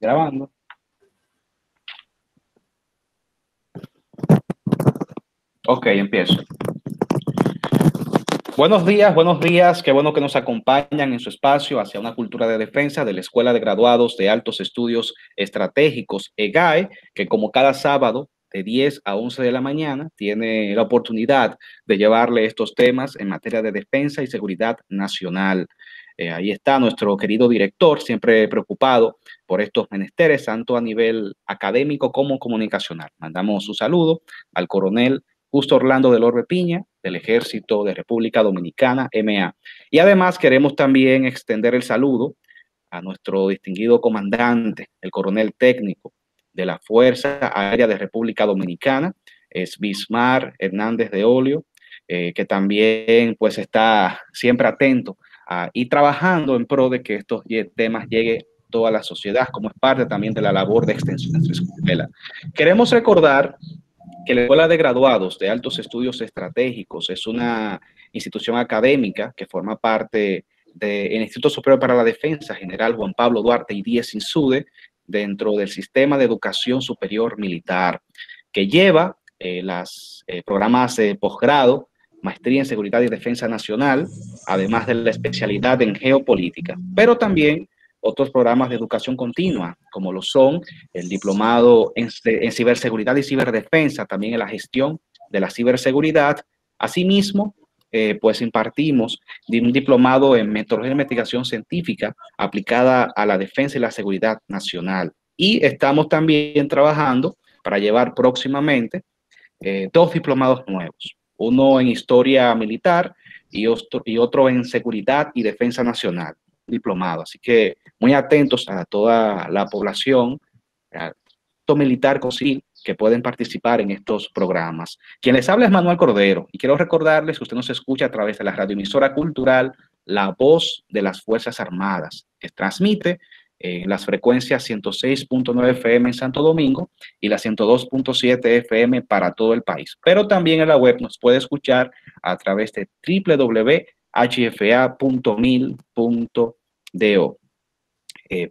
Grabando. Ok, empiezo. Buenos días. Qué bueno que nos acompañan en su espacio hacia una cultura de defensa de la Escuela de Graduados de Altos Estudios Estratégicos, EGAE, que como cada sábado de 10 a 11 de la mañana tiene la oportunidad de llevarle estos temas en materia de defensa y seguridad nacional. Ahí está nuestro querido director, siempre preocupado por estos menesteres, tanto a nivel académico como comunicacional. Mandamos un saludo al coronel Justo Orlando del Orbe Piña, del Ejército de República Dominicana, MA. Y además queremos también extender el saludo a nuestro distinguido comandante, el coronel técnico de la Fuerza Aérea de República Dominicana, es Bismar Hernández de Olio, que también pues está siempre atento y trabajando en pro de que estos temas lleguen a toda la sociedad, como es parte también de la labor de extensión de nuestra escuela. Queremos recordar que la Escuela de Graduados de Altos Estudios Estratégicos es una institución académica que forma parte del Instituto Superior para la Defensa General Juan Pablo Duarte y Díez Insude dentro del sistema de educación superior militar, que lleva los programas de posgrado, maestría en seguridad y defensa nacional, además de la especialidad en geopolítica, pero también otros programas de educación continua, como lo son el diplomado en ciberseguridad y ciberdefensa, también en la gestión de la ciberseguridad. Asimismo, pues impartimos un diplomado en metodología de investigación científica aplicada a la defensa y la seguridad nacional. Y estamos también trabajando para llevar próximamente dos diplomados nuevos, uno en historia militar y otro en seguridad y defensa nacional, diplomado. Así que muy atentos a toda la población militar civil que pueden participar en estos programas. Quien les habla es Manuel Cordero y quiero recordarles que usted nos escucha a través de la radioemisora cultural La Voz de las Fuerzas Armadas, que transmite las frecuencias 106.9 FM en Santo Domingo y la 102.7 FM para todo el país. Pero también en la web nos puede escuchar a través de www.hfa.mil.do.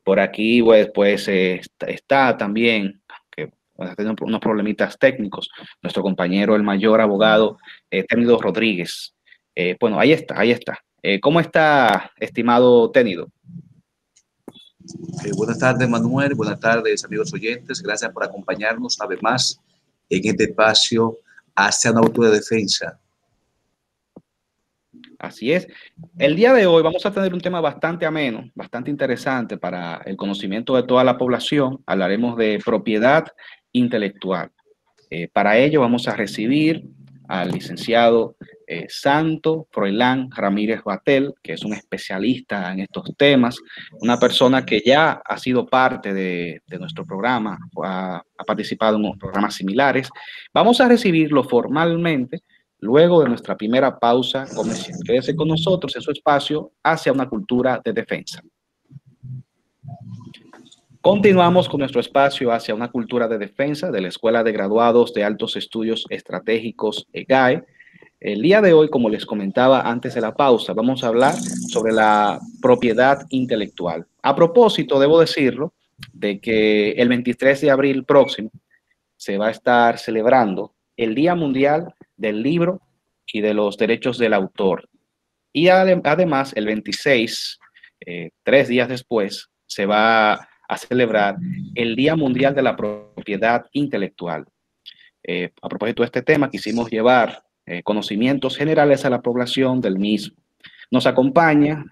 Por aquí pues está también, que ha tenido unos problemitas técnicos, nuestro compañero, el mayor abogado Tenido Rodríguez. Bueno, ahí está, ahí está. ¿Cómo está, estimado Tenido? Buenas tardes, Manuel. Buenas tardes, amigos oyentes. Gracias por acompañarnos una vez más en este espacio hacia una cultura de defensa. Así es. El día de hoy vamos a tener un tema bastante ameno, bastante interesante para el conocimiento de toda la población. Hablaremos de propiedad intelectual. Para ello vamos a recibir al licenciado Santo Froilán Ramírez Batel, que es un especialista en estos temas, una persona que ya ha sido parte de nuestro programa, ha participado en programas similares. Vamos a recibirlo formalmente luego de nuestra primera pausa comercial. Quédese con nosotros en su espacio hacia una cultura de defensa. Continuamos con nuestro espacio hacia una cultura de defensa de la Escuela de Graduados de Altos Estudios Estratégicos, EGAE. El día de hoy, como les comentaba antes de la pausa, vamos a hablar sobre la propiedad intelectual. A propósito, debo decirlo, de que el 23 de abril próximo se va a estar celebrando el Día Mundial del Libro y de los Derechos del Autor. Y además, el 26, 3 días después, se va a celebrar el Día Mundial de la Propiedad Intelectual. A propósito de este tema, quisimos llevar conocimientos generales a la población del mismo. Nos acompaña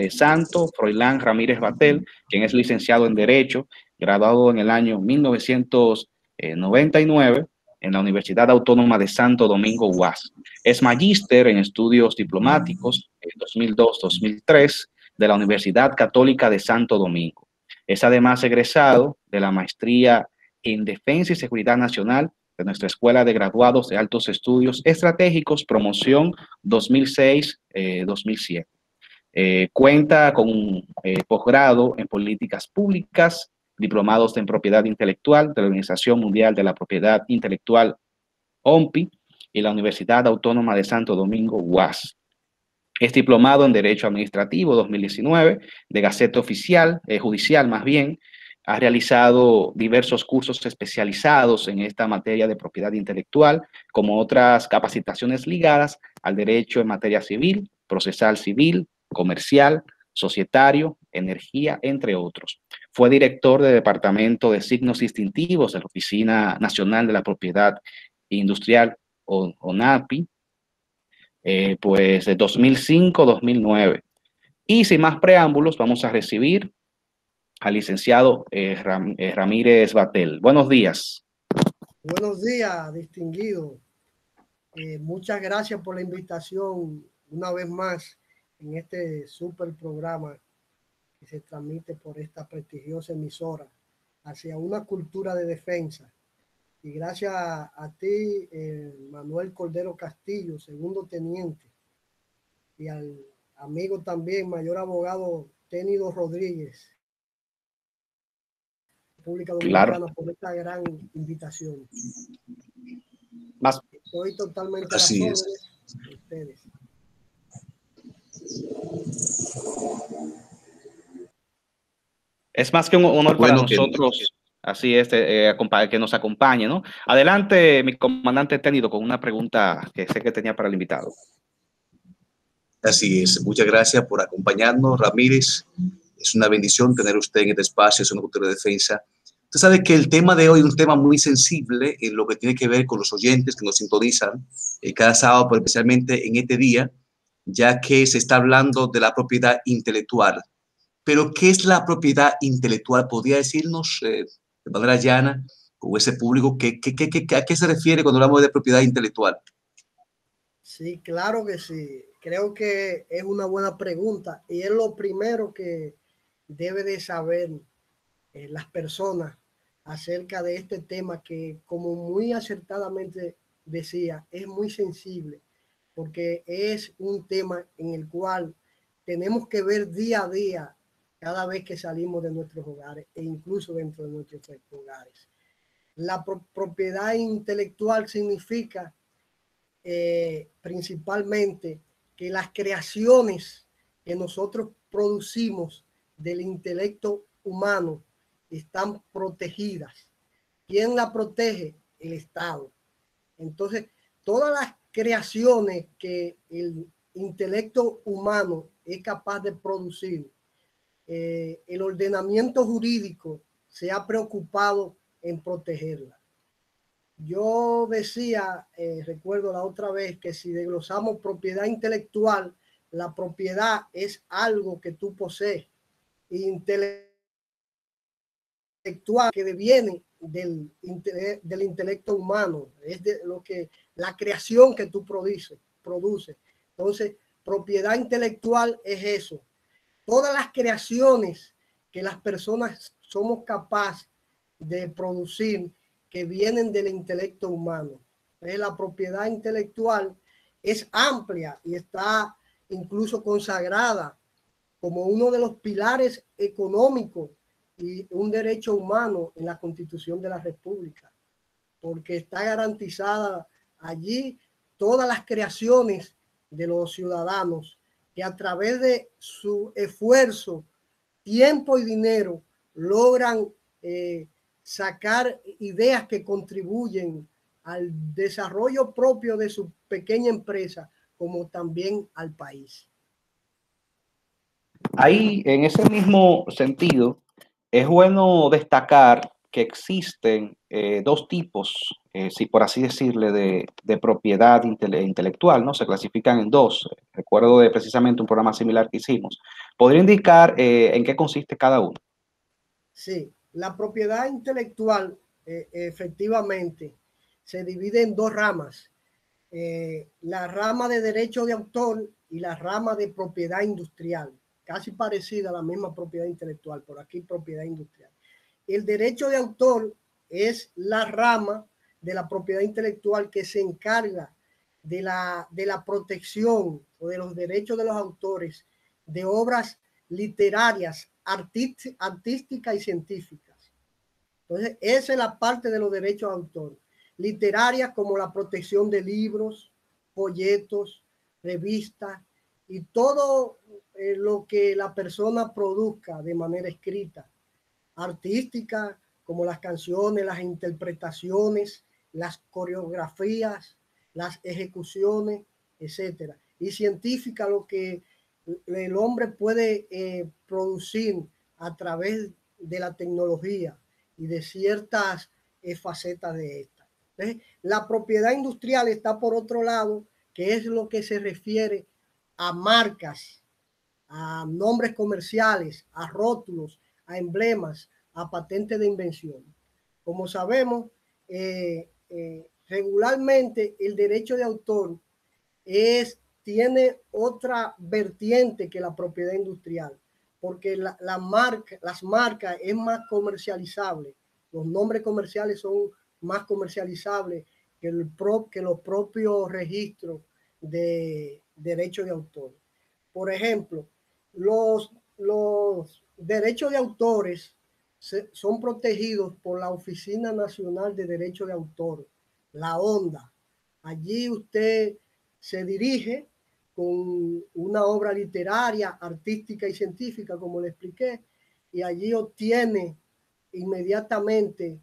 Santo Froilán Ramírez Batel, quien es licenciado en Derecho, graduado en el año 1999 en la Universidad Autónoma de Santo Domingo, UAS. Es magíster en estudios diplomáticos 2002-2003 de la Universidad Católica de Santo Domingo. Es además egresado de la maestría en Defensa y Seguridad Nacional de nuestra Escuela de Graduados de Altos Estudios Estratégicos, promoción 2006-2007. Cuenta con un posgrado en Políticas Públicas, diplomados en Propiedad Intelectual de la Organización Mundial de la Propiedad Intelectual, OMPI, y la Universidad Autónoma de Santo Domingo, UAS. Es diplomado en Derecho Administrativo 2019, de Gaceta Oficial, Judicial más bien, Ha realizado diversos cursos especializados en esta materia de propiedad intelectual, como otras capacitaciones ligadas al derecho en materia civil, procesal civil, comercial, societario, energía, entre otros. Fue director del Departamento de Signos Distintivos de la Oficina Nacional de la Propiedad Industrial, ONAPI, pues de 2005-2009. Y sin más preámbulos, vamos a recibir al licenciado Ramírez Batel. Buenos días. Buenos días, distinguido. Muchas gracias por la invitación una vez más en este super programa que se transmite por esta prestigiosa emisora hacia una cultura de defensa. Y gracias a ti, Manuel Cordero Castillo, segundo teniente, y al amigo también, mayor abogado Ténido Rodríguez, República Dominicana, claro, por esta gran invitación. Más. Estoy totalmente Así a las órdenes de ustedes. Es más que un honor para nosotros, así es, que nos acompañe, ¿no? Adelante, mi comandante Ténido, con una pregunta que sé que tenía para el invitado. Así es, muchas gracias por acompañarnos, Ramírez. Es una bendición tener usted en este espacio, es una cultura de defensa. Usted sabe que el tema de hoy es un tema muy sensible en lo que tiene que ver con los oyentes que nos sintonizan cada sábado, pero especialmente en este día, ya que se está hablando de la propiedad intelectual. Pero, ¿qué es la propiedad intelectual? ¿Podría decirnos de manera llana, con ese público, a qué se refiere cuando hablamos de propiedad intelectual? Sí, claro que sí. Creo que es una buena pregunta y es lo primero que debe de saber las personas acerca de este tema que, como muy acertadamente decía, es muy sensible porque es un tema en el cual tenemos que ver día a día cada vez que salimos de nuestros hogares e incluso dentro de nuestros hogares. La propiedad intelectual significa principalmente que las creaciones que nosotros producimos del intelecto humano están protegidas. ¿Quién la protege? El Estado. Entonces, todas las creaciones que el intelecto humano es capaz de producir, el ordenamiento jurídico se ha preocupado en protegerla. Yo decía, recuerdo la otra vez, que si desglosamos propiedad intelectual, la propiedad es algo que tú posees. Intelectual que deviene del intelecto humano, es de lo que la creación que tú produce. Entonces, propiedad intelectual es eso. Todas las creaciones que las personas somos capaces de producir que vienen del intelecto humano. La propiedad intelectual es amplia y está incluso consagrada como uno de los pilares económicos y un derecho humano en la Constitución de la República, porque está garantizada allí todas las creaciones de los ciudadanos que a través de su esfuerzo, tiempo y dinero logran sacar ideas que contribuyen al desarrollo propio de su pequeña empresa, como también al país. Ahí, en ese mismo sentido, es bueno destacar que existen dos tipos, si por así decirle, de propiedad intelectual, ¿no? Se clasifican en dos. Recuerdo de precisamente un programa similar que hicimos. ¿Podría indicar en qué consiste cada uno? Sí, la propiedad intelectual efectivamente se divide en dos ramas. La rama de derecho de autor y la rama de propiedad industrial, casi parecida a la misma propiedad intelectual, por aquí propiedad industrial. El derecho de autor es la rama de la propiedad intelectual que se encarga de la protección o de los derechos de los autores de obras literarias, artísticas y científicas. Entonces, esa es la parte de los derechos de autor. Literarias como la protección de libros, folletos, revistas y todo lo que la persona produzca de manera escrita. artística, como las canciones, las interpretaciones, las coreografías, las ejecuciones, etcétera. Y científica, lo que el hombre puede producir a través de la tecnología y de ciertas facetas de esta. Entonces, la propiedad industrial está por otro lado, que es lo que se refiere a marcas, a nombres comerciales, a rótulos, a emblemas, a patentes de invención. Como sabemos, regularmente el derecho de autor tiene otra vertiente que la propiedad industrial, porque las marcas es más comercializable, los nombres comerciales son más comercializables que los propios registros de derecho de autor. Por ejemplo, los derechos de autores son protegidos por la Oficina Nacional de Derecho de Autor, la ONDA. Allí usted se dirige con una obra literaria, artística y científica, como le expliqué, y allí obtiene inmediatamente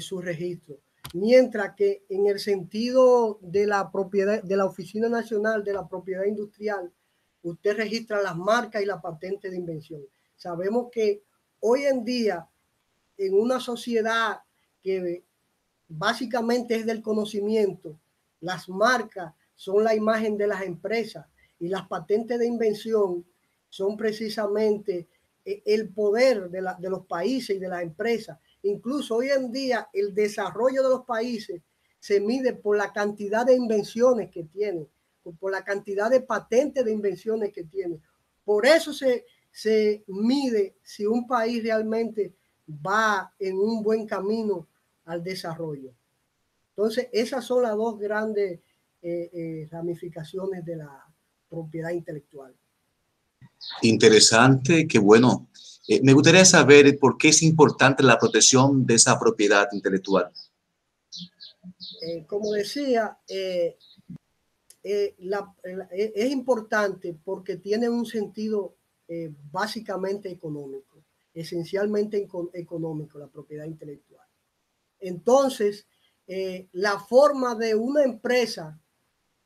su registro. Mientras que en el sentido de la propiedad, de la Oficina Nacional de la Propiedad Industrial, usted registra las marcas y la patente de invención. Sabemos que hoy en día, en una sociedad que básicamente es del conocimiento, las marcas son la imagen de las empresas y las patentes de invención son precisamente el poder de los países y de las empresas. Incluso hoy en día el desarrollo de los países se mide por la cantidad de invenciones que tienen, por la cantidad de patentes de invenciones que tienen. Por eso se mide si un país realmente va en un buen camino al desarrollo. Entonces, esas son las dos grandes ramificaciones de la propiedad intelectual. Interesante, qué bueno. Me gustaría saber por qué es importante la protección de esa propiedad intelectual. Como decía, es importante porque tiene un sentido básicamente económico, esencialmente económico, la propiedad intelectual. Entonces, la forma de una empresa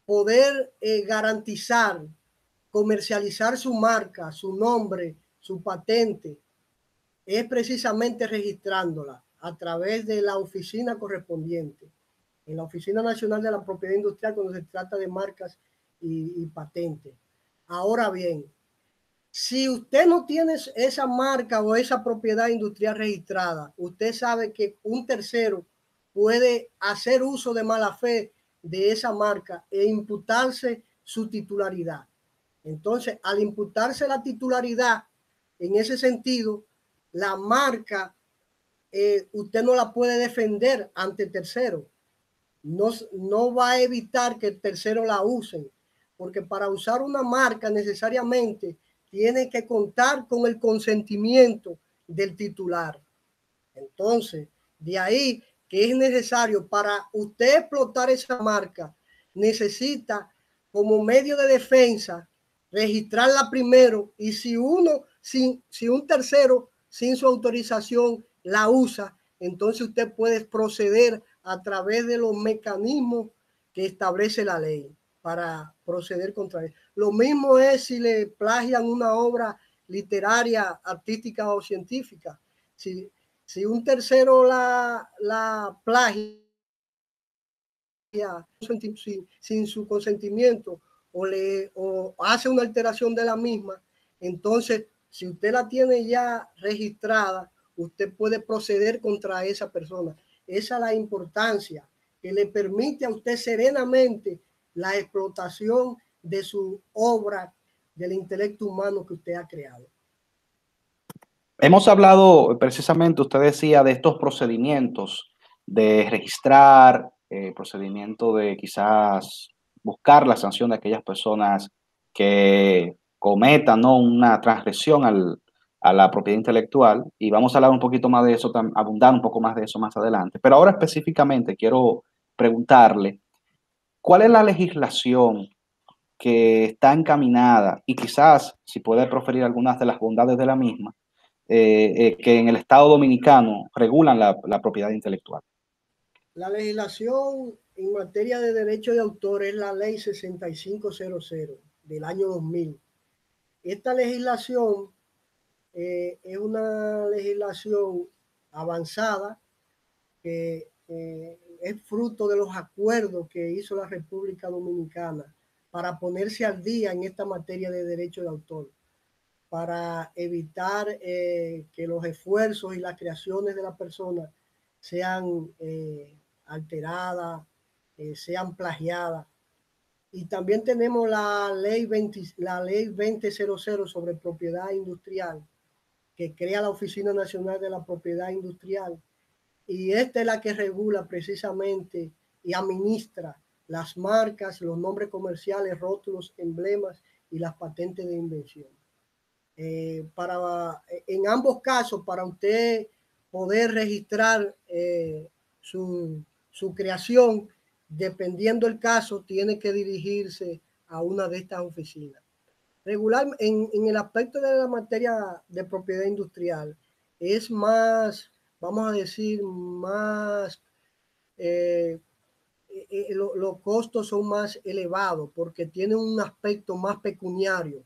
poder garantizar, comercializar su marca, su nombre, su patente, es precisamente registrándola a través de la oficina correspondiente, en la Oficina Nacional de la Propiedad Industrial, cuando se trata de marcas y patentes. Ahora bien, si usted no tiene esa marca o esa propiedad industrial registrada, usted sabe que un tercero puede hacer uso de mala fe de esa marca e imputarse su titularidad. Entonces, al imputarse la titularidad, en ese sentido, la marca usted no la puede defender ante tercero. No va a evitar que el tercero la usen, porque para usar una marca necesariamente tiene que contar con el consentimiento del titular. Entonces, de ahí que es necesario para usted explotar esa marca, necesita como medio de defensa registrarla primero, y si un tercero sin su autorización la usa, entonces usted puede proceder a través de los mecanismos que establece la ley para proceder contra él. Lo mismo es si le plagian una obra literaria, artística o científica. Si un tercero la plagia sin su consentimiento o hace una alteración de la misma, entonces, si usted la tiene ya registrada, usted puede proceder contra esa persona. Esa es la importancia que le permite a usted serenamente la explotación de su obra, del intelecto humano que usted ha creado. Hemos hablado precisamente, usted decía, de estos procedimientos de registrar, procedimiento de quizás buscar la sanción de aquellas personas que cometan, ¿no?, una transgresión a la propiedad intelectual, y vamos a hablar un poquito más de eso, abundar un poco más de eso más adelante. Pero ahora específicamente quiero preguntarle, ¿cuál es la legislación que está encaminada y quizás si puede proferir algunas de las bondades de la misma que en el Estado Dominicano regulan la propiedad intelectual? La legislación en materia de derecho de autor es la ley 6500 del año 2000. Esta legislación es una legislación avanzada que es fruto de los acuerdos que hizo la República Dominicana para ponerse al día en esta materia de derecho de autor, para evitar que los esfuerzos y las creaciones de la persona sean alteradas, sean plagiadas. Y también tenemos la ley 2000 sobre propiedad industrial, que crea la Oficina Nacional de la Propiedad Industrial. Y esta es la que regula precisamente y administra las marcas, los nombres comerciales, rótulos, emblemas y las patentes de invención. En ambos casos, para usted poder registrar su creación, dependiendo del caso, tiene que dirigirse a una de estas oficinas. Regular, en el aspecto de la materia de propiedad industrial, es más, vamos a decir, más, los costos son más elevados porque tienen un aspecto más pecuniario.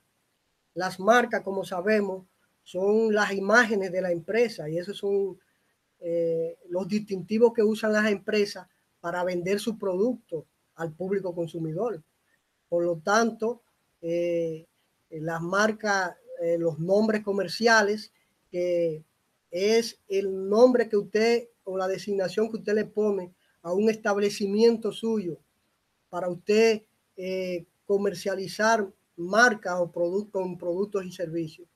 Las marcas, como sabemos, son las imágenes de la empresa y esos son los distintivos que usan las empresas para vender su producto al público consumidor. Por lo tanto, las marcas, los nombres comerciales, que es el nombre que usted o la designación que usted le pone a un establecimiento suyo para usted comercializar marcas o productos y servicios.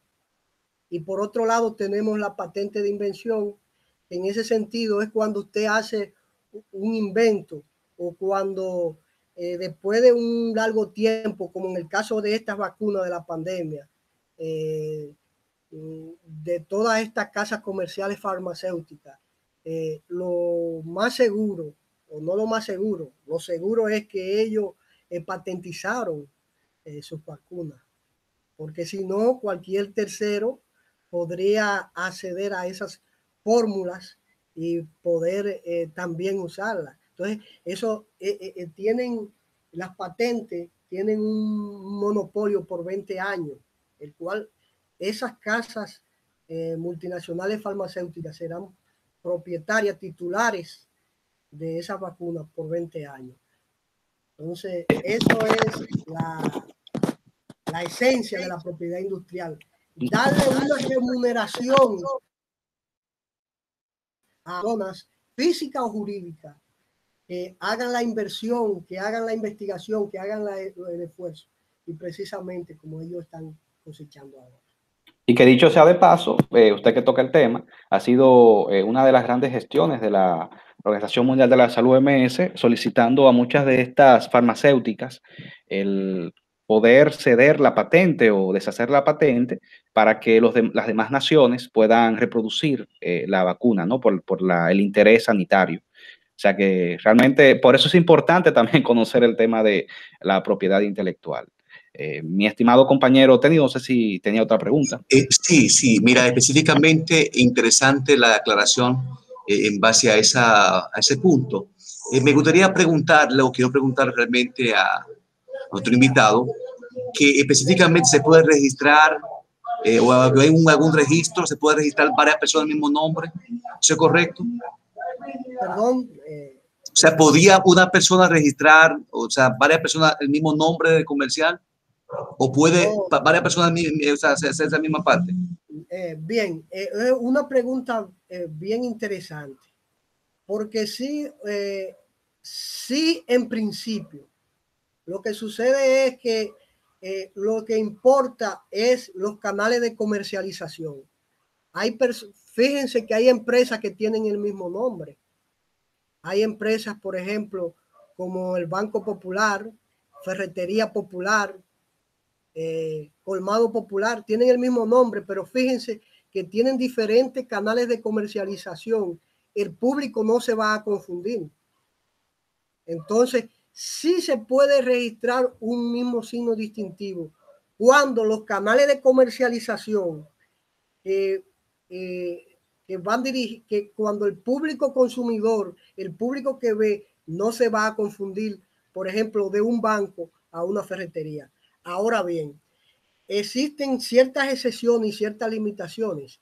Y por otro lado tenemos la patente de invención. En ese sentido es cuando usted hace un invento o cuando después de un largo tiempo, como en el caso de estas vacunas de la pandemia, de todas estas casas comerciales farmacéuticas, lo más seguro, o no lo más seguro, lo seguro es que ellos patentizaron sus vacunas, porque si no, cualquier tercero podría acceder a esas fórmulas y poder también usarlas. Entonces, eso tienen las patentes, tienen un monopolio por 20 años, el cual esas casas multinacionales farmacéuticas serán propietarias titulares de esas vacunas por 20 años. Entonces, eso es la esencia de la propiedad industrial. Darle una remuneración a personas físicas o jurídicas que hagan la inversión, que hagan la investigación, que hagan el esfuerzo. Y precisamente como ellos están cosechando ahora. Y que dicho sea de paso, usted que toca el tema, ha sido una de las grandes gestiones de la Organización Mundial de la Salud, OMS, solicitando a muchas de estas farmacéuticas el poder ceder la patente o deshacer la patente para que las demás naciones puedan reproducir la vacuna, ¿no? Por el interés sanitario. O sea que realmente por eso es importante también conocer el tema de la propiedad intelectual. Mi estimado compañero Tenny, no sé si tenía otra pregunta. Sí, mira, específicamente interesante la aclaración en base a ese punto. Me gustaría preguntarle, o quiero preguntar realmente a nuestro invitado, que específicamente se puede registrar, o hay algún registro, se puede registrar varias personas del mismo nombre, ¿eso es correcto? Perdón. O sea, ¿podía una persona registrar, o sea, varias personas el mismo nombre de comercial? ¿O puede varias personas hacer esa misma parte? Bien, una pregunta bien interesante, porque sí, en principio, lo que sucede es que lo que importa es los canales de comercialización. Fíjense que hay empresas que tienen el mismo nombre. Hay empresas, por ejemplo, como el Banco Popular, Ferretería Popular, Colmado Popular, tienen el mismo nombre, pero fíjense que tienen diferentes canales de comercialización. El público no se va a confundir. Entonces, sí se puede registrar un mismo signo distintivo cuando los canales de comercialización que van dirigir, que cuando el público consumidor, el público que ve, no se va a confundir, por ejemplo, de un banco a una ferretería. Ahora bien, existen ciertas excepciones y ciertas limitaciones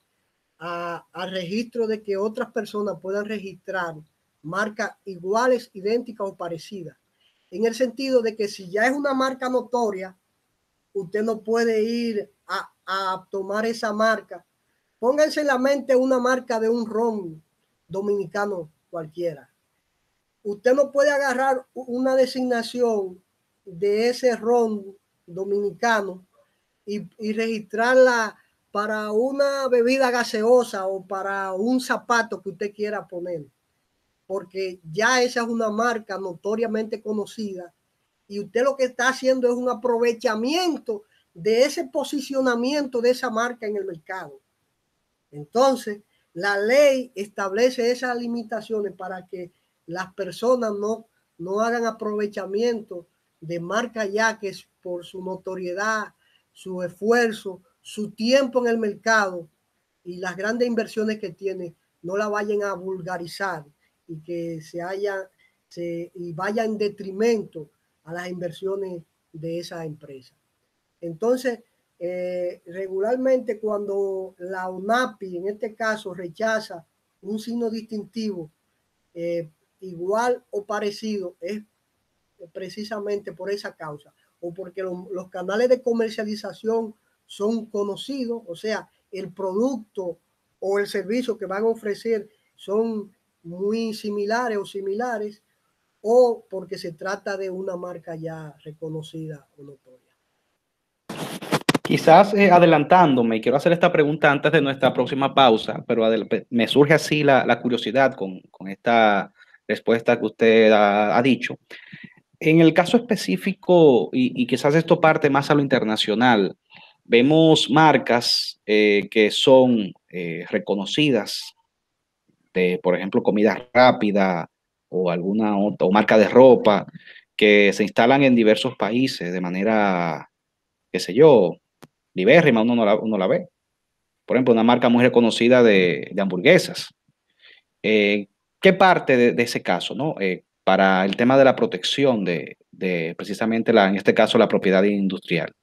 al registro de que otras personas puedan registrar marcas iguales, idénticas o parecidas. En el sentido de que si ya es una marca notoria, usted no puede ir a tomar esa marca. Pónganse en la mente una marca de un ron dominicano cualquiera. Usted no puede agarrar una designación de ese ron dominicano y registrarla para una bebida gaseosa o para un zapato que usted quiera poner, porque ya esa es una marca notoriamente conocida y usted lo que está haciendo es un aprovechamiento de ese posicionamiento de esa marca en el mercado. Entonces, la ley establece esas limitaciones para que las personas no hagan aprovechamiento de marca ya que es por su notoriedad, su esfuerzo, su tiempo en el mercado y las grandes inversiones que tiene, no la vayan a vulgarizar y que vaya en detrimento a las inversiones de esa empresa. Entonces, regularmente cuando la UNAPI, en este caso, rechaza un signo distintivo igual o parecido, es precisamente por esa causa, o porque los canales de comercialización son conocidos, o sea, el producto o el servicio que van a ofrecer son muy similares o similares, o porque se trata de una marca ya reconocida o notoria. Quizás adelantándome, quiero hacer esta pregunta antes de nuestra próxima pausa, pero me surge así la curiosidad con esta respuesta que usted ha dicho. En el caso específico, y quizás esto parte más a lo internacional, vemos marcas que son reconocidas de, por ejemplo, comida rápida o alguna otra, o marca de ropa, que se instalan en diversos países de manera, qué sé yo, libérrima, uno la ve. Por ejemplo, una marca muy reconocida de hamburguesas. ¿Qué parte de ese caso, no? Para el tema de la protección de precisamente, en este caso, la propiedad industrial.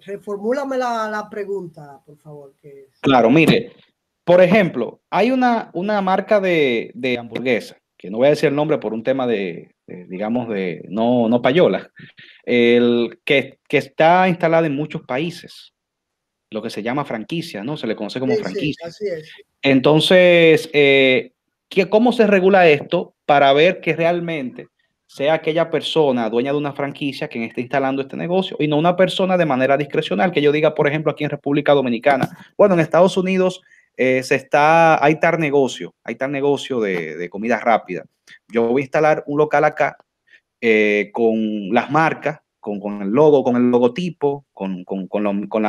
Reformúlame la pregunta, por favor. Claro, mire, por ejemplo, hay una marca de hamburguesa, que no voy a decir el nombre por un tema digamos, de no payola, que está instalada en muchos países, lo que se llama franquicia, ¿no? Se le conoce como Sí, sí, franquicia. así es. Entonces, ¿cómo se regula esto para ver que realmente sea aquella persona dueña de una franquicia quien esté instalando este negocio y no una persona de manera discrecional? Que yo diga, por ejemplo, aquí en República Dominicana, bueno, en Estados Unidos hay tal negocio de comida rápida. Yo voy a instalar un local acá con las marcas, con el logo, con el logotipo, el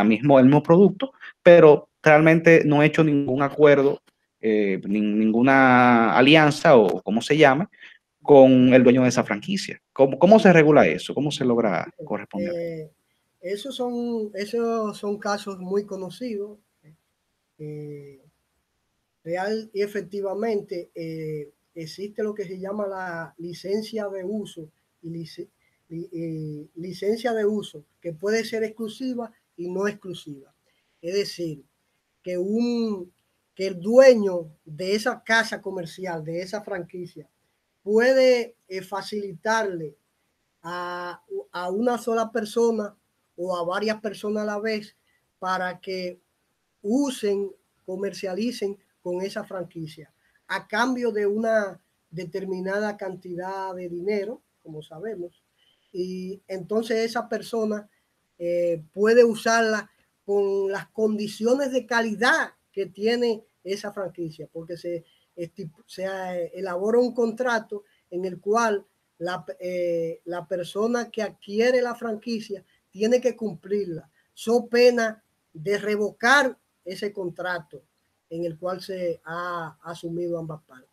mismo producto, pero realmente no he hecho ningún acuerdo, ninguna alianza o como se llame, con el dueño de esa franquicia. ¿Cómo se regula eso? ¿Cómo se logra corresponder? Esos son casos muy conocidos. Real y efectivamente existe lo que se llama la licencia de uso y licencia de uso que puede ser exclusiva y no exclusiva. Es decir, que el dueño de esa casa comercial, de esa franquicia, puede facilitarle a una sola persona o a varias personas a la vez para que usen, comercialicen con esa franquicia a cambio de una determinada cantidad de dinero, como sabemos, y entonces esa persona puede usarla con las condiciones de calidad que tiene esa franquicia, porque se elabora un contrato en el cual la persona que adquiere la franquicia tiene que cumplirla, so pena de revocar ese contrato en el cual se ha asumido ambas partes.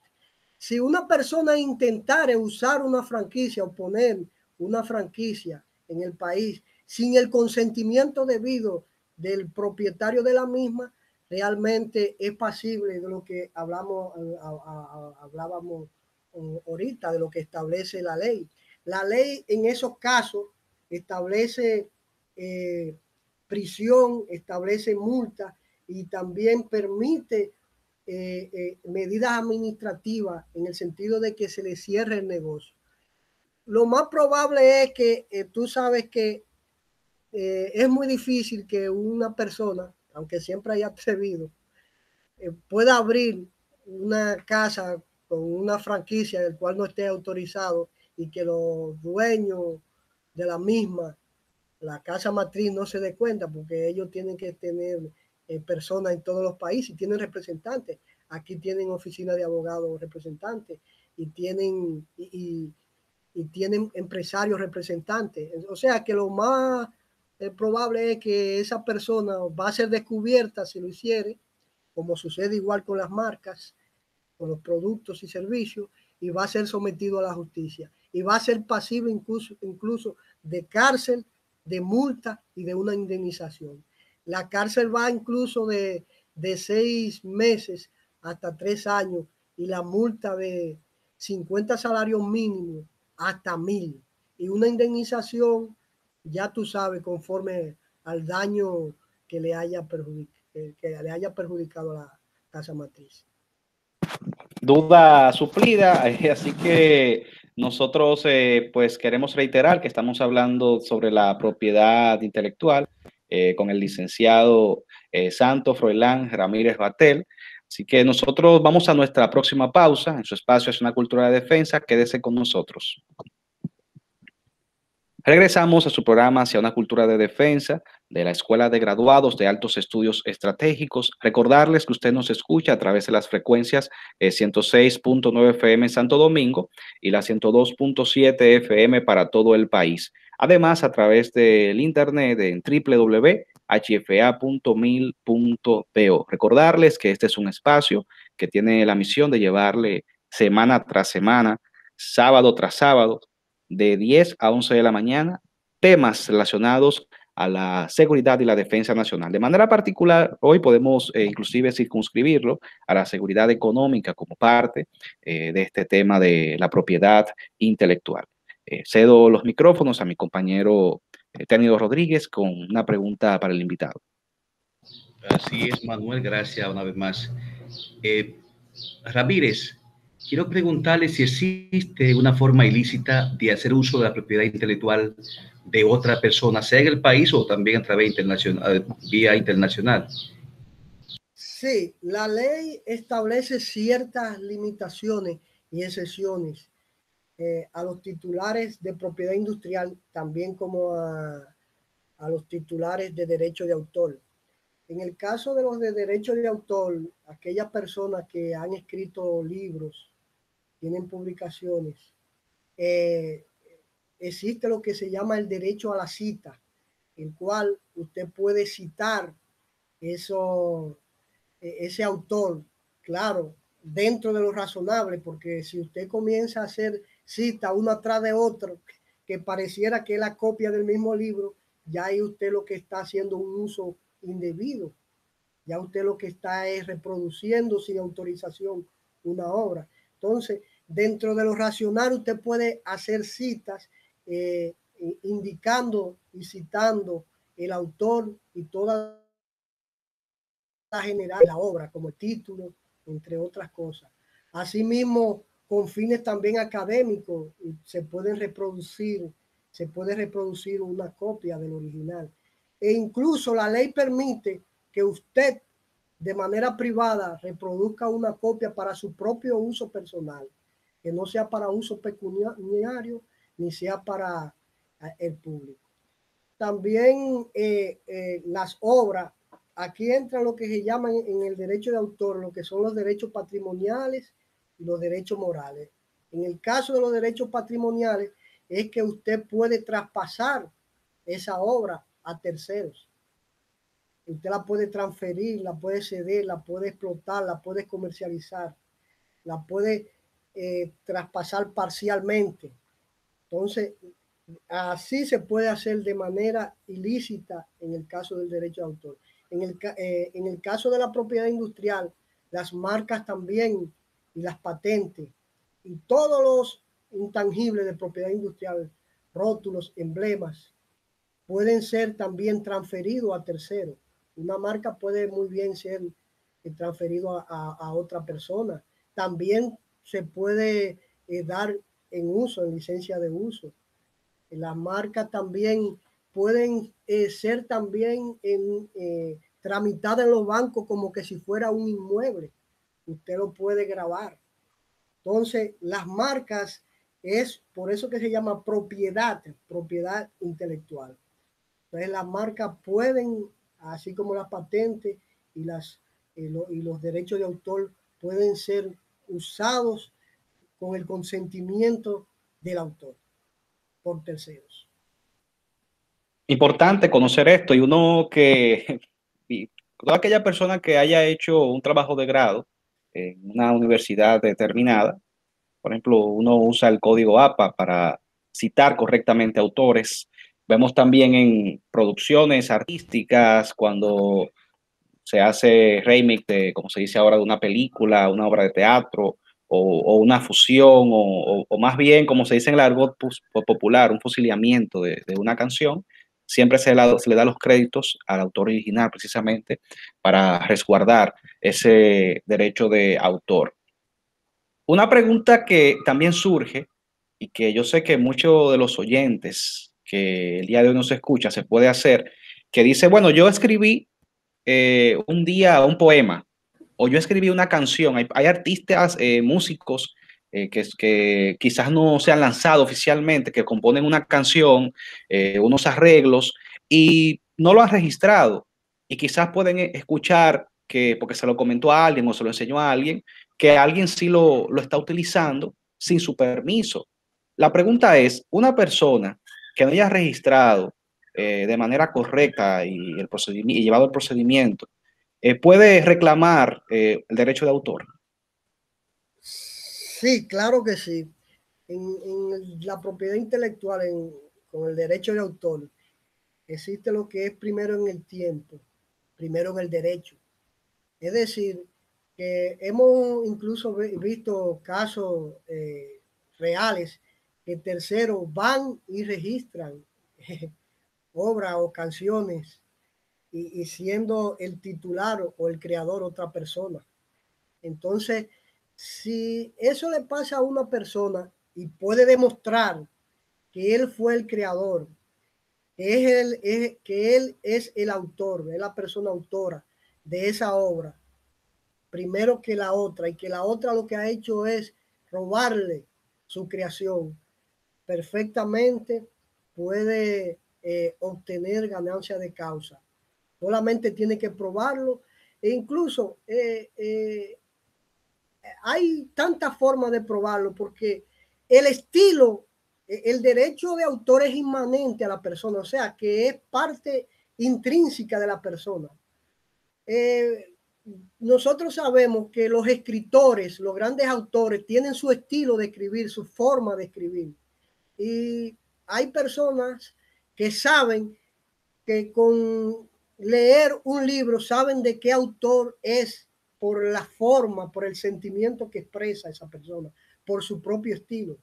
Si una persona intentara usar una franquicia o poner una franquicia en el país sin el consentimiento debido del propietario de la misma realmente es pasible de lo que hablábamos ahorita, de lo que establece la ley. La ley en esos casos establece prisión, establece multa y también permite medidas administrativas en el sentido de que se le cierre el negocio. Lo más probable es que tú sabes que es muy difícil que una persona, aunque siempre haya atrevido, pueda abrir una casa con una franquicia del cual no esté autorizado y que los dueños de la misma, la casa matriz, no se dé cuenta, porque ellos tienen que tener personas en todos los países y tienen representantes. Aquí tienen oficinas de abogados representantes y tienen empresarios representantes. O sea que lo más probable es que esa persona va a ser descubierta si lo hiciere, como sucede igual con las marcas, con los productos y servicios, y va a ser sometido a la justicia. Y va a ser pasible incluso de cárcel, de multa y de una indemnización. La cárcel va incluso de 6 meses hasta 3 años y la multa de 50 salarios mínimos hasta 1.000. Y una indemnización, ya tú sabes, conforme al daño que le haya perjudicado a la casa matriz. Duda suplida, así que nosotros pues queremos reiterar que estamos hablando sobre la propiedad intelectual con el licenciado Santo Froilán Ramírez Batel. Así que nosotros vamos a nuestra próxima pausa. En su espacio es una cultura de defensa. Quédese con nosotros. Regresamos a su programa Hacia una cultura de defensa de la Escuela de Graduados de Altos Estudios Estratégicos. Recordarles que usted nos escucha a través de las frecuencias 106.9 FM en Santo Domingo y la 102.7 FM para todo el país. Además, a través del internet en www.hfa.mil.do. Recordarles que este es un espacio que tiene la misión de llevarle semana tras semana, sábado tras sábado, de 10 a 11 de la mañana, temas relacionados a la seguridad y la defensa nacional. De manera particular, hoy podemos inclusive circunscribirlo a la seguridad económica como parte de este tema de la propiedad intelectual. Cedo los micrófonos a mi compañero Tenido Rodríguez con una pregunta para el invitado. Así es, Manuel, gracias una vez más. Ramírez, quiero preguntarle si existe una forma ilícita de hacer uso de la propiedad intelectual de otra persona, sea en el país o también a través internacional, vía internacional. Sí, la ley establece ciertas limitaciones y excepciones a los titulares de propiedad industrial, también como a los titulares de derecho de autor. En el caso de los de derecho de autor, aquellas personas que han escrito libros, tienen publicaciones, existe lo que se llama el derecho a la cita, el cual usted puede citar ese autor, claro, dentro de lo razonable, porque si usted comienza a hacer cita uno atrás de otro, que pareciera que es la copia del mismo libro, ya ahí usted lo que está haciendo un uso indebido. Ya usted lo que está es reproduciendo sin autorización una obra. Entonces, dentro de lo racional, usted puede hacer citas indicando y citando el autor y toda la general de la obra, como el título, entre otras cosas. Asimismo, con fines también académicos, se puede reproducir una copia del original. E incluso la ley permite que usted de manera privada reproduzca una copia para su propio uso personal, que no sea para uso pecuniario ni sea para el público. También las obras, aquí entra lo que se llama en el derecho de autor, lo que son los derechos patrimoniales y los derechos morales. En el caso de los derechos patrimoniales es que usted puede traspasar esa obra a terceros. Usted la puede transferir, la puede ceder, la puede explotar, la puede comercializar, la puede traspasar parcialmente. Entonces, Así se puede hacer de manera ilícita en el caso del derecho de autor. En el caso de la propiedad industrial, las marcas también y las patentes y todos los intangibles de propiedad industrial, rótulos, emblemas, pueden ser también transferidos a terceros. Una marca puede muy bien ser transferido a otra persona. También se puede dar en uso, en licencia de uso. Las marcas también pueden ser también tramitadas en los bancos como que si fuera un inmueble. Usted lo puede grabar. Entonces, las marcas es por eso que se llama propiedad intelectual. Entonces, las marcas pueden, así como las patentes y los derechos de autor, pueden ser usados con el consentimiento del autor por terceros. Importante conocer esto, y uno que, y toda aquella persona que haya hecho un trabajo de grado en una universidad determinada, por ejemplo, uno usa el código APA para citar correctamente autores. Vemos también en producciones artísticas cuando se hace remake de, como se dice ahora, de una película, una obra de teatro o una fusión o más bien, como se dice en el argot popular, un fusilamiento de una canción. Siempre se le da los créditos al autor original precisamente para resguardar ese derecho de autor. Una pregunta que también surge y que yo sé que muchos de los oyentes que el día de hoy nos escucha se puede hacer, que dice, bueno, yo escribí un día un poema o yo escribí una canción. Hay artistas, músicos que quizás no se han lanzado oficialmente, que componen una canción, unos arreglos y no lo han registrado y quizás pueden escuchar que porque se lo comentó a alguien o se lo enseñó a alguien, que alguien sí lo está utilizando sin su permiso. La pregunta es, una persona que no haya registrado de manera correcta y llevado el procedimiento, ¿puede reclamar el derecho de autor? Sí, claro que sí. En la propiedad intelectual, con el derecho de autor, existe lo que es primero en el tiempo, primero en el derecho. Es decir, que hemos incluso visto casos reales que terceros van y registran obras o canciones y siendo el titular o el creador otra persona. Entonces, si eso le pasa a una persona y puede demostrar que él fue el creador, que él es el autor, es la persona autora de esa obra, primero que la otra, y que la otra lo que ha hecho es robarle su creación, perfectamente puede obtener ganancia de causa. Solamente tiene que probarlo e incluso hay tantas formas de probarlo porque el estilo, el derecho de autor es inmanente a la persona, o sea, que es parte intrínseca de la persona. Nosotros sabemos que los escritores, los grandes autores, tienen su estilo de escribir, su forma de escribir. Y hay personas que saben que con leer un libro saben de qué autor es por la forma, por el sentimiento que expresa esa persona, por su propio estilo.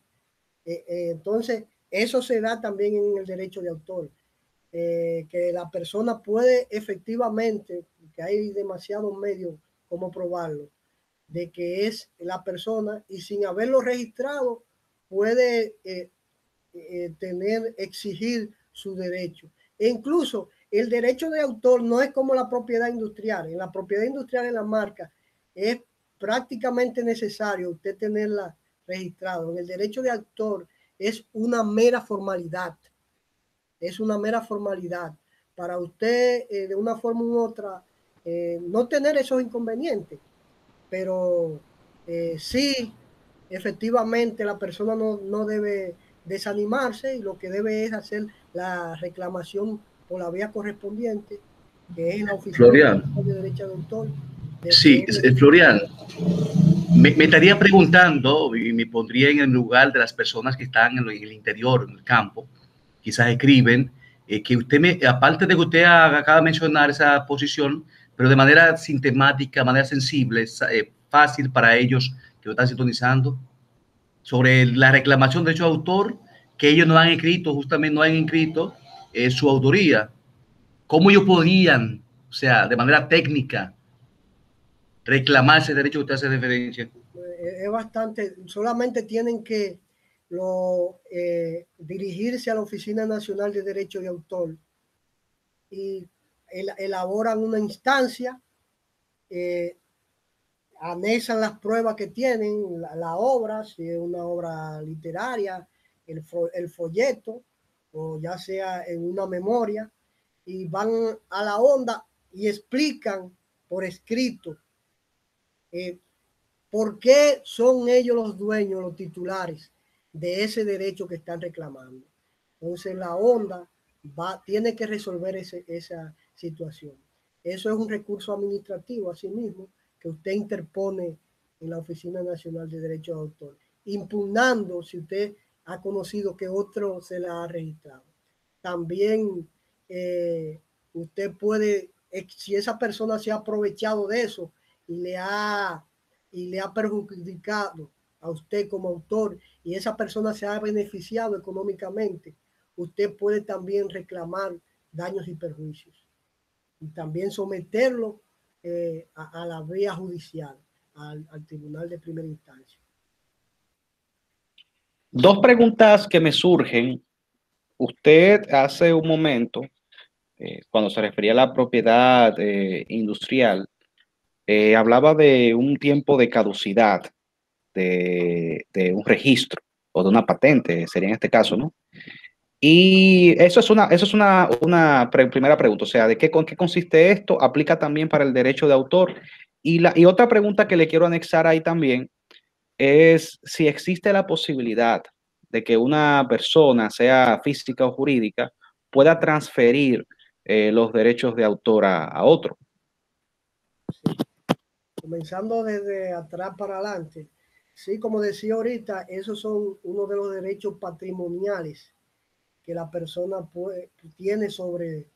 Entonces, eso se da también en el derecho de autor. Que la persona puede efectivamente, que hay demasiados medios como probarlo, de que es la persona y sin haberlo registrado puede exigir su derecho. E incluso el derecho de autor no es como la propiedad industrial. En la propiedad industrial, en la marca, es prácticamente necesario usted tenerla registrado. En el derecho de autor es una mera formalidad. Es una mera formalidad para usted de una forma u otra no tener esos inconvenientes, pero sí, efectivamente la persona no debe desanimarse y lo que debe es hacer la reclamación por la vía correspondiente, que es en la oficina de derecho de autor. Sí, Florian, me estaría preguntando y me pondría en el lugar de las personas que están en el interior, en el campo, quizás escriben, que usted, aparte de que usted acaba de mencionar esa posición, pero de manera sistemática, de manera sensible, fácil para ellos que lo están sintonizando, sobre la reclamación de derechos de autor, que ellos no han escrito, justamente no han escrito su autoría. ¿Cómo ellos podían, o sea, de manera técnica, reclamar ese derecho que usted hace referencia? Es bastante, solamente tienen que dirigirse a la Oficina Nacional de Derecho de Autor y elaboran una instancia, anexan las pruebas que tienen, la obra, si es una obra literaria, el folleto, o ya sea en una memoria, y van a la onda y explican por escrito por qué son ellos los dueños, los titulares de ese derecho que están reclamando. Entonces la onda tiene que resolver esa situación. Eso es un recurso administrativo, asimismo, que usted interpone en la Oficina Nacional de Derechos de Autor, impugnando si usted ha conocido que otro se la ha registrado. También usted puede, si esa persona se ha aprovechado de eso y le ha perjudicado a usted como autor y esa persona se ha beneficiado económicamente, usted puede también reclamar daños y perjuicios y también someterlo a la vía judicial, al tribunal de primera instancia. Dos preguntas que me surgen. Usted hace un momento, cuando se refería a la propiedad industrial, hablaba de un tiempo de caducidad de un registro o de una patente, sería en este caso, ¿no? Y eso es una primera pregunta, o sea, ¿con qué consiste esto? ¿Aplica también para el derecho de autor? Y otra pregunta que le quiero anexar ahí también es si existe la posibilidad de que una persona, sea física o jurídica, pueda transferir los derechos de autor a otro. Sí. Comenzando desde atrás para adelante, sí, como decía ahorita, esos son uno de los derechos patrimoniales que la persona tiene sobre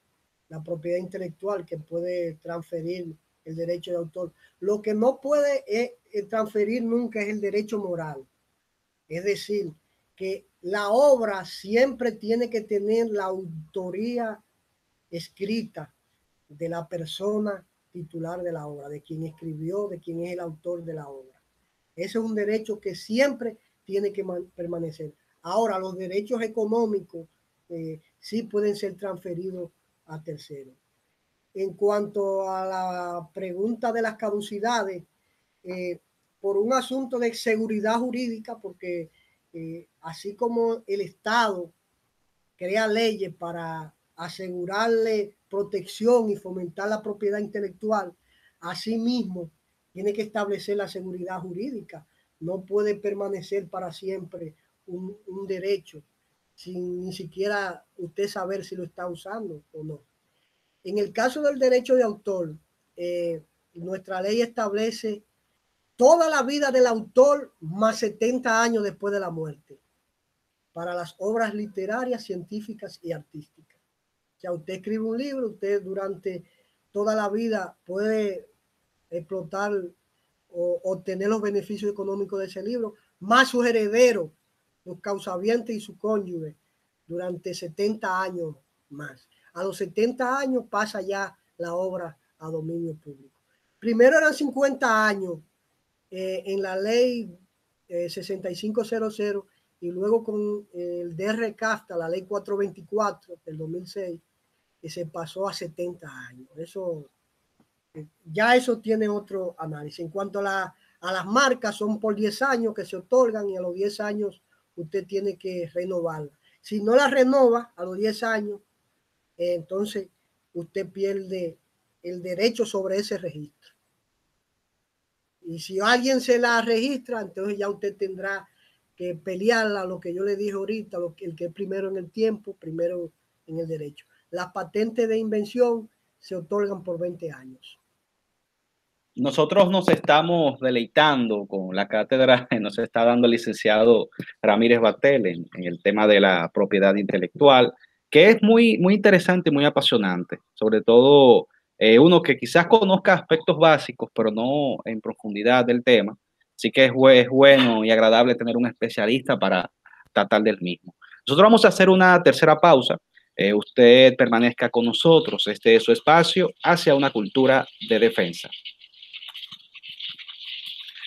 la propiedad intelectual, que puede transferir el derecho de autor. Lo que no puede transferir nunca es el derecho moral. Es decir, que la obra siempre tiene que tener la autoría escrita de la persona titular de la obra, de quien escribió, de quien es el autor de la obra. Ese es un derecho que siempre tiene que permanecer. Ahora, los derechos económicos sí pueden ser transferidos a terceros. En cuanto a la pregunta de las caducidades, por un asunto de seguridad jurídica, porque así como el Estado crea leyes para asegurarle protección y fomentar la propiedad intelectual, asimismo tiene que establecer la seguridad jurídica. No puede permanecer para siempre un derecho sin ni siquiera usted saber si lo está usando o no. En el caso del derecho de autor, nuestra ley establece toda la vida del autor más 70 años después de la muerte para las obras literarias, científicas y artísticas. O sea, usted escribe un libro, usted durante toda la vida puede explotar o obtener los beneficios económicos de ese libro, más sus herederos, los causavientes y su cónyuge, durante 70 años más. A los 70 años pasa ya la obra a dominio público. Primero eran 50 años en la ley 6500 y luego con el DR-CAFTA, la ley 424 del 2006, que se pasó a 70 años. Eso, ya eso tiene otro análisis. En cuanto a las marcas, son por 10 años que se otorgan y a los 10 años usted tiene que renovarla. Si no la renova a los 10 años, entonces usted pierde el derecho sobre ese registro. Y si alguien se la registra, entonces ya usted tendrá que pelearla, lo que yo le dije ahorita, el que es primero en el tiempo, primero en el derecho. Las patentes de invención se otorgan por 20 años. nosotros nos estamos deleitando con la cátedra que nos está dando el licenciado Ramírez Batel en el tema de la propiedad intelectual, que es muy interesante y muy apasionante, sobre todo uno que quizás conozca aspectos básicos, pero no en profundidad del tema. Así que es bueno y agradable tener un especialista para tratar del mismo. Nosotros vamos a hacer una tercera pausa. Usted permanezca con nosotros. Este es su espacio hacia una cultura de defensa.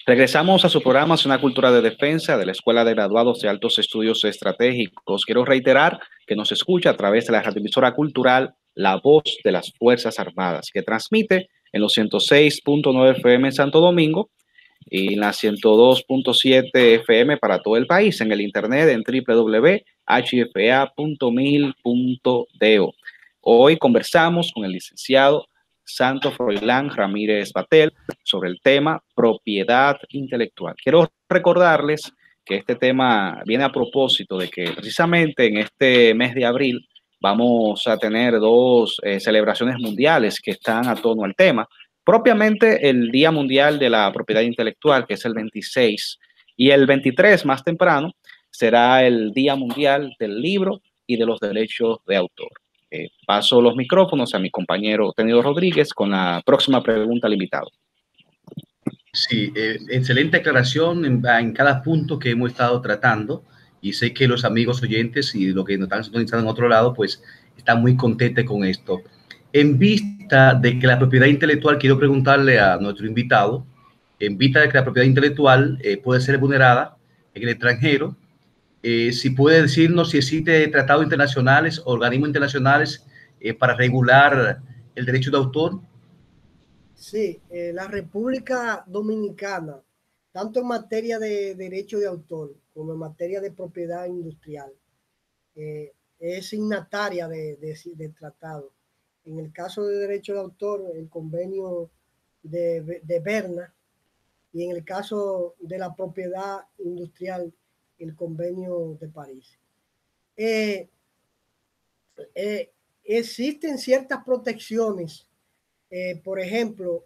Regresamos a su programa Hacia una cultura de defensa de la Escuela de Graduados de Altos Estudios Estratégicos. Quiero reiterar que nos escucha a través de la radioemisora cultural La Voz de las Fuerzas Armadas, que transmite en los 106.9 FM en Santo Domingo y en la 102.7 FM para todo el país, en el internet en www.hfa.mil.do. Hoy conversamos con el licenciado Santo Froilán Ramírez Batel sobre el tema propiedad intelectual. Quiero recordarles que este tema viene a propósito de que precisamente en este mes de abril vamos a tener dos celebraciones mundiales que están a tono al tema. Propiamente el Día Mundial de la Propiedad Intelectual, que es el 26, y el 23, más temprano, será el Día Mundial del Libro y de los Derechos de Autor. Paso los micrófonos a mi compañero Tenido Rodríguez con la próxima pregunta al invitado. Sí, excelente aclaración en cada punto que hemos estado tratando, y sé que los amigos oyentes y los que nos están sintonizando en otro lado, pues están muy contentos con esto. En vista de que la propiedad intelectual, quiero preguntarle a nuestro invitado, en vista de que la propiedad intelectual puede ser vulnerada en el extranjero, si puede decirnos si existe tratados internacionales, organismos internacionales para regular el derecho de autor. Sí, la República Dominicana, tanto en materia de derecho de autor como en materia de propiedad industrial, es signataria de tratado. En el caso de derecho de autor, el convenio de Berna, y en el caso de la propiedad industrial, el convenio de París. Existen ciertas protecciones, por ejemplo,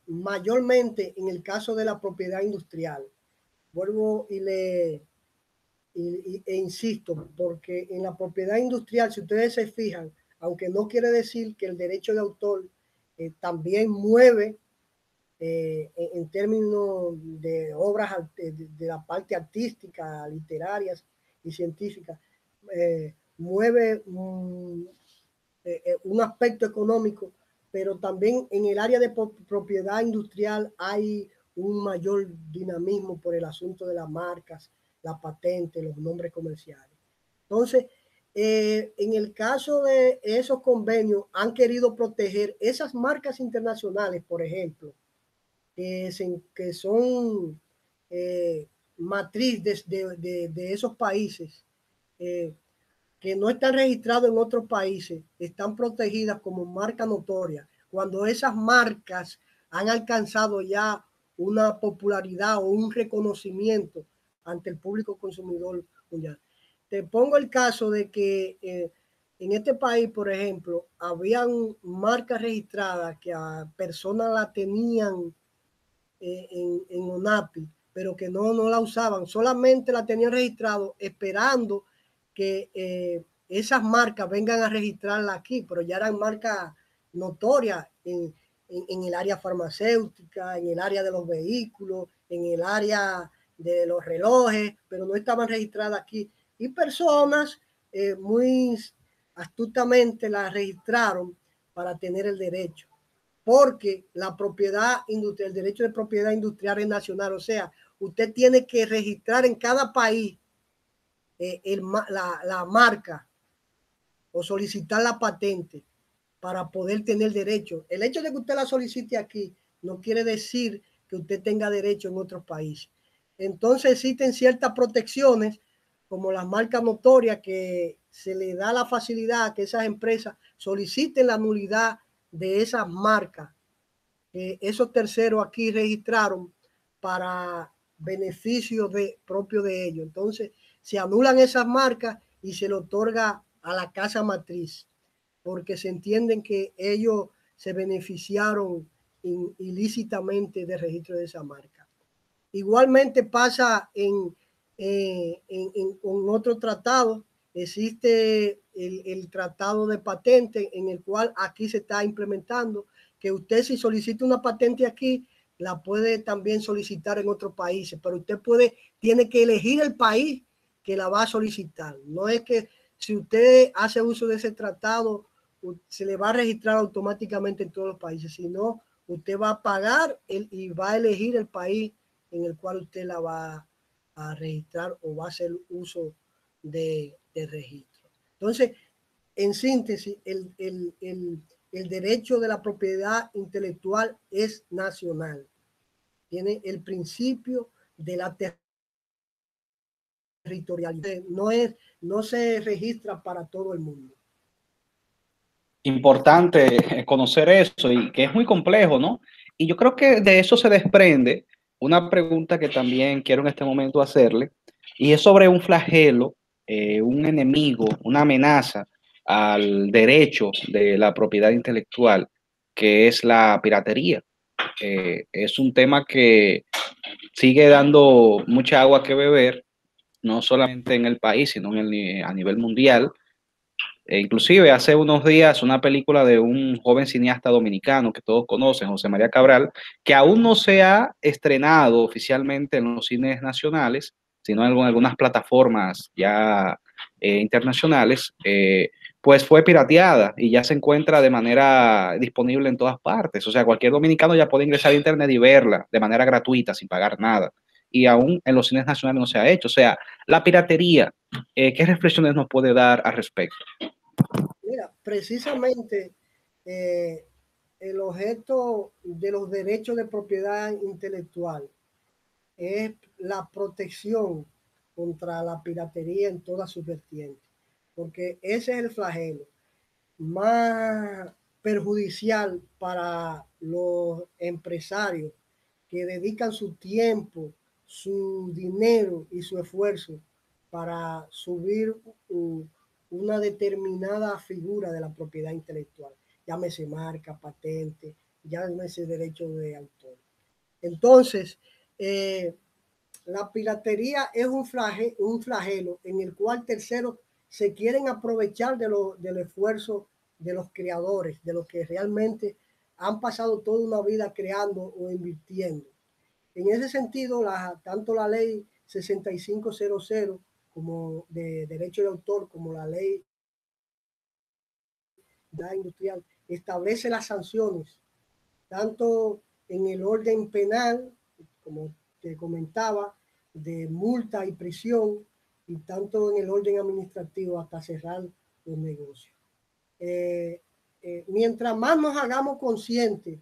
mayormente en el caso de la propiedad industrial. Vuelvo e insisto, porque en la propiedad industrial, si ustedes se fijan, aunque no quiere decir que el derecho de autor también mueve en términos de obras de la parte artística, literarias y científicas, mueve un aspecto económico, pero también en el área de propiedad industrial hay un mayor dinamismo por el asunto de las marcas, la patente, los nombres comerciales. Entonces, en el caso de esos convenios, han querido proteger esas marcas internacionales, por ejemplo, que son matriz de esos países, que no están registrados en otros países, están protegidas como marca notoria. Cuando esas marcas han alcanzado ya una popularidad o un reconocimiento ante el público consumidor mundial. Te pongo el caso de que en este país, por ejemplo, habían marcas registradas que a personas la tenían en ONAPI, pero que no la usaban, solamente la tenían registrado esperando que esas marcas vengan a registrarla aquí, pero ya eran marcas notorias en el área farmacéutica, en el área de los vehículos, en el área de los relojes, pero no estaban registradas aquí. Y personas muy astutamente las registraron para tener el derecho, porque la propiedad industrial, el derecho de propiedad industrial es nacional, o sea, usted tiene que registrar en cada país la marca o solicitar la patente para poder tener derecho. El hecho de que usted la solicite aquí no quiere decir que usted tenga derecho en otros países. Entonces existen ciertas protecciones, como las marcas notorias, que se le da la facilidad a que esas empresas soliciten la nulidad de esas marcas. Esos terceros aquí registraron para beneficio propio de ellos. Entonces, se anulan esas marcas y se le otorga a la casa matriz, porque se entienden que ellos se beneficiaron ilícitamente de registro de esa marca. Igualmente pasa con otro tratado. Existe el tratado de patente, en el cual aquí se está implementando que usted, si solicita una patente aquí, la puede también solicitar en otros países, pero usted tiene que elegir el país que la va a solicitar. No es que si usted hace uso de ese tratado, se le va a registrar automáticamente en todos los países, sino usted va a pagar y va a elegir el país en el cual usted la va a registrar o va a hacer uso de registro. Entonces, en síntesis, el derecho de la propiedad intelectual es nacional. Tiene el principio de la territorialidad. No se registra para todo el mundo. Importante conocer eso y que es muy complejo, ¿no? Y yo creo que de eso se desprende una pregunta que también quiero en este momento hacerle, y es sobre un flagelo, un enemigo, una amenaza al derecho de la propiedad intelectual, que es la piratería. Es un tema que sigue dando mucha agua que beber, no solamente en el país, sino a nivel mundial. Inclusive hace unos días una película de un joven cineasta dominicano que todos conocen, José María Cabral, que aún no se ha estrenado oficialmente en los cines nacionales, sino en algunas plataformas ya internacionales, pues fue pirateada y ya se encuentra de manera disponible en todas partes. O sea, cualquier dominicano ya puede ingresar a internet y verla de manera gratuita, sin pagar nada. Y aún en los cines nacionales no se ha hecho. O sea, la piratería, ¿qué reflexiones nos puede dar al respecto? Mira, precisamente el objeto de los derechos de propiedad intelectual es la protección contra la piratería en todas sus vertientes, porque ese es el flagelo más perjudicial para los empresarios que dedican su tiempo, su dinero y su esfuerzo para subir una determinada figura de la propiedad intelectual, llámese marca, patente, llámese derecho de autor. Entonces, la piratería es un flagelo en el cual terceros se quieren aprovechar del esfuerzo de los creadores, de los que realmente han pasado toda una vida creando o invirtiendo. En ese sentido, tanto la ley 6500 como de derecho de autor, como la ley industrial, establece las sanciones, tanto en el orden penal, como te comentaba, de multa y prisión, y tanto en el orden administrativo hasta cerrar los negocios. Mientras más nos hagamos conscientes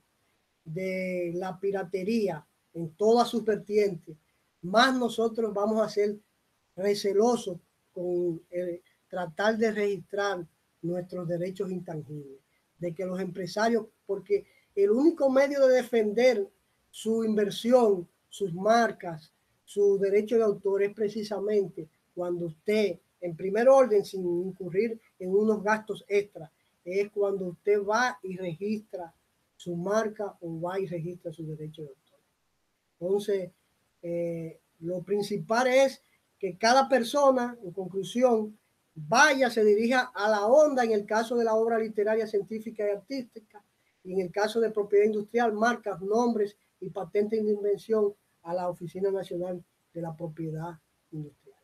de la piratería en todas sus vertientes, más nosotros vamos a ser recelosos con tratar de registrar nuestros derechos intangibles, de que los empresarios, porque el único medio de defender su inversión, sus marcas, su derecho de autor es precisamente cuando usted, en primer orden, sin incurrir en unos gastos extra, es cuando usted va y registra su marca o va y registra su derecho de autor. Entonces, lo principal es que cada persona, en conclusión, vaya, se dirija a la onda en el caso de la obra literaria, científica y artística, y en el caso de propiedad industrial, marcas, nombres y patentes de invención a la Oficina Nacional de la Propiedad Industrial.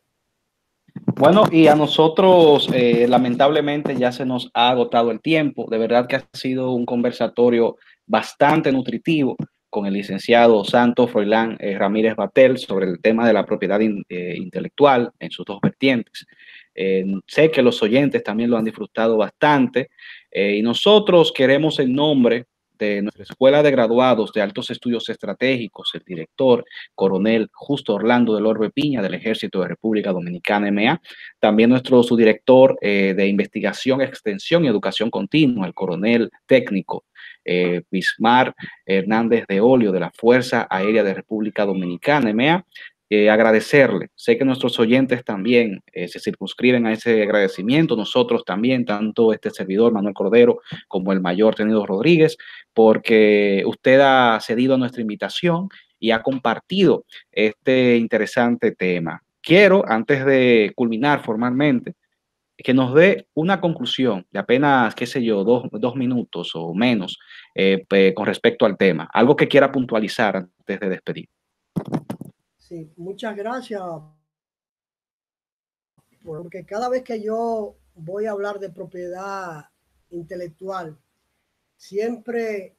Bueno, y a nosotros lamentablemente ya se nos ha agotado el tiempo. De verdad que ha sido un conversatorio bastante nutritivo con el licenciado Santos Froilán Ramírez Batel sobre el tema de la propiedad intelectual en sus dos vertientes. Sé que los oyentes también lo han disfrutado bastante y nosotros queremos en nombre de nuestra Escuela de Graduados de Altos Estudios Estratégicos, el director Coronel Justo Orlando del Orbe Piña del Ejército de República Dominicana, MA, también nuestro subdirector de Investigación, Extensión y Educación Continua, el Coronel Técnico Bismar Hernández de Olio de la Fuerza Aérea de República Dominicana, MA, agradecerle. Sé que nuestros oyentes también se circunscriben a ese agradecimiento, nosotros también, tanto este servidor Manuel Cordero como el mayor Tenido Rodríguez, porque usted ha cedido a nuestra invitación y ha compartido este interesante tema. Quiero, antes de culminar formalmente, que nos dé una conclusión de apenas, qué sé yo, dos minutos o menos con respecto al tema. Algo que quiera puntualizar antes de despedir. Sí, muchas gracias, porque cada vez que yo voy a hablar de propiedad intelectual, siempre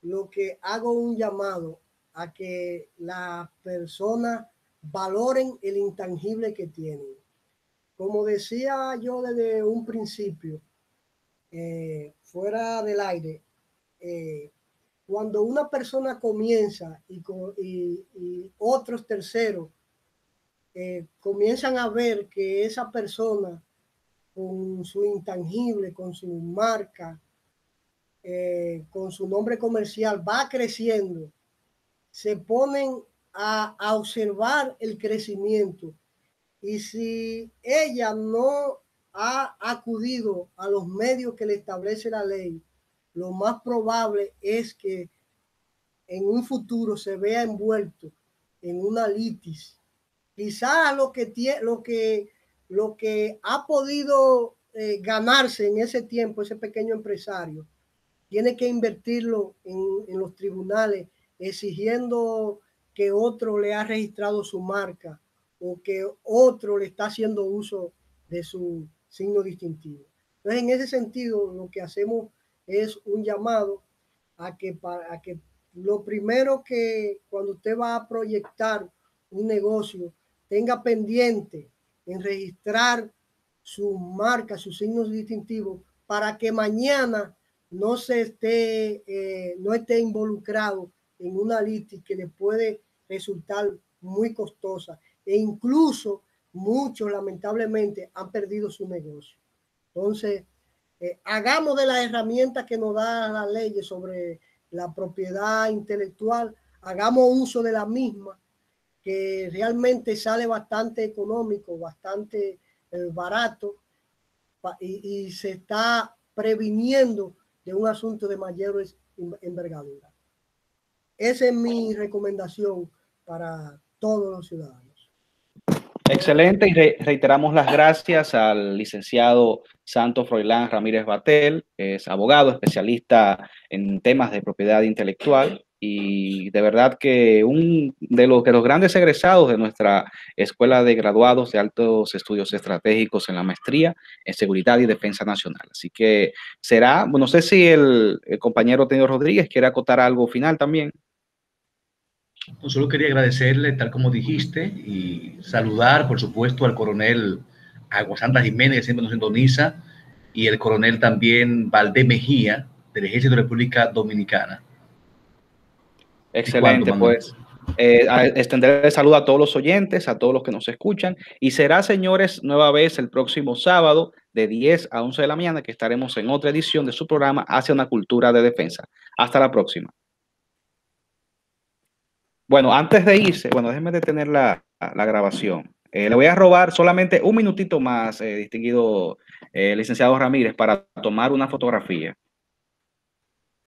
lo que hago un llamado a que las personas valoren el intangible que tienen. Como decía yo desde un principio, fuera del aire, cuando una persona comienza y otros terceros comienzan a ver que esa persona con su intangible, con su marca, con su nombre comercial va creciendo, se ponen a observar el crecimiento. Y si ella no ha acudido a los medios que le establece la ley, lo más probable es que en un futuro se vea envuelto en una litis. Quizás lo que ha podido ganarse en ese tiempo, ese pequeño empresario, tiene que invertirlo en los tribunales, exigiendo que otro le ha registrado su marca o que otro le está haciendo uso de su signo distintivo. Entonces, en ese sentido, lo que hacemos es un llamado a que lo primero que cuando usted va a proyectar un negocio, tenga pendiente en registrar su marca, sus signos distintivos, para que mañana no esté involucrado en una litis que le puede resultar muy costosa e incluso muchos lamentablemente han perdido su negocio. Entonces, hagamos de las herramientas que nos da la ley sobre la propiedad intelectual, hagamos uso de la misma, que realmente sale bastante económico, bastante barato, y se está previniendo de un asunto de mayor envergadura. Esa es mi recomendación para todos los ciudadanos. Excelente, y reiteramos las gracias al licenciado Santos Froilán Ramírez Batel, que es abogado, especialista en temas de propiedad intelectual, y de verdad que de los grandes egresados de nuestra Escuela de Graduados de Altos Estudios Estratégicos en la maestría en Seguridad y Defensa Nacional. Así que será, no sé si el compañero Tenido Rodríguez quiere acotar algo final también. No, solo quería agradecerle, tal como dijiste, y saludar, por supuesto, al coronel Aguasanta Jiménez, que siempre nos sintoniza, y el coronel también Valdés Mejía, del Ejército de la República Dominicana. Excelente, pues extender el saludo a todos los oyentes, a todos los que nos escuchan, y será, señores, nueva vez el próximo sábado de 10 a 11 de la mañana que estaremos en otra edición de su programa Hacia una Cultura de Defensa. Hasta la próxima. Bueno, antes de irse, bueno, déjenme detener la grabación. Le voy a robar solamente un minutito más, distinguido licenciado Ramírez, para tomar una fotografía.